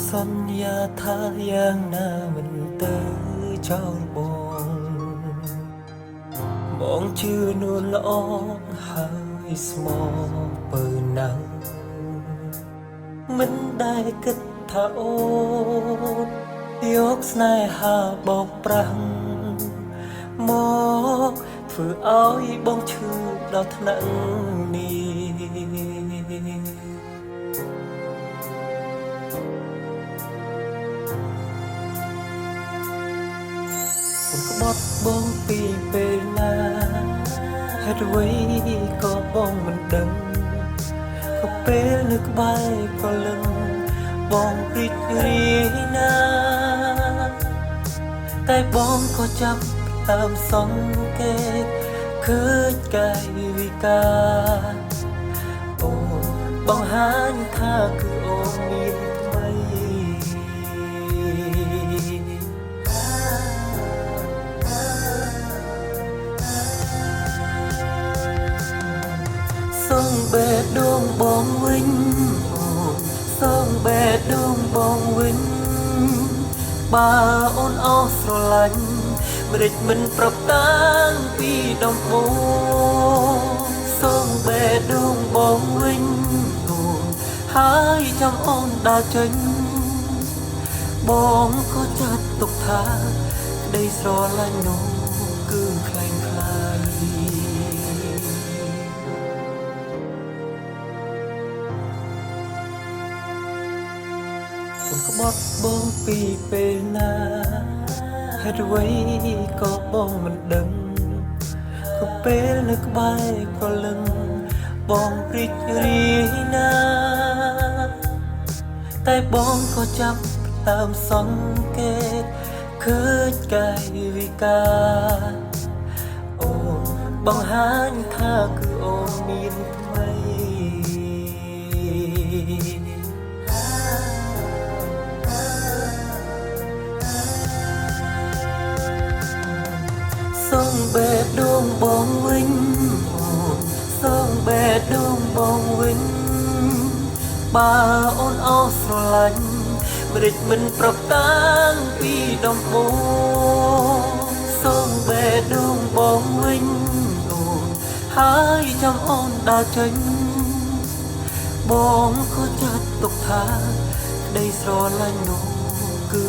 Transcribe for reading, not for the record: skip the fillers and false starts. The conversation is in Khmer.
សន្យាថាយ៉ាងណាមិនទៅចោលបងជឿនួនល្អហើយស្មោះពើណាស់មិនដែលគិតថាអូនយកស្នេហាបោកប្រាស់មកធ្វើឲ្យបងឈឺដល់ថ្នាក់នេះក្បត់បងពីពេលណាហេតុអ្វីក៏បងមិនដឹងក៏ពេលនៅក្បែរក៏លឹងបងព្រីករាយណាតែបងក៏ចាប់តាមសង្កេតឃើញកាយវិការអូបង្ហាញថាគឺអូនមានថ្មីសូមបេះដូងបងវិញសូមបេះដូងបងវិញបើអូនអស់ស្រឡាញ់ម្ដេចមិនប្រាប់តាំងពីដំបូងសូមបេះដូងបងវិញហើយចាំអូនដើរចេញបងក៏ចាត់ទុកថាក្តីស្រឡាញ់នោះគឺខ្លាំងខ្លាយក្បត់បងពីពេលណាហេតុអ្វីក៏បងមិនដឹងក៏ពេលនៅក្បែរព្រលឹងបងព្រីករាយណាតែបងក៏ចាប់តាមសង្កេតឃើញកាយវិការអូនបង្ហាញថាគឺអូនមានថ្មីសូមបេះដូងបងវិញសូមបេះដូងបងវិញបើអូនអស់ស្រឡាញ់ម្ដេចមិនប្រាប់តាំងពីដំបូងសូមបេះដូងបងវិញហើយចាំអូនដើរចេញបងក៏ចាត់ទុកថាក្តីស្រឡាញ់នោះគឺ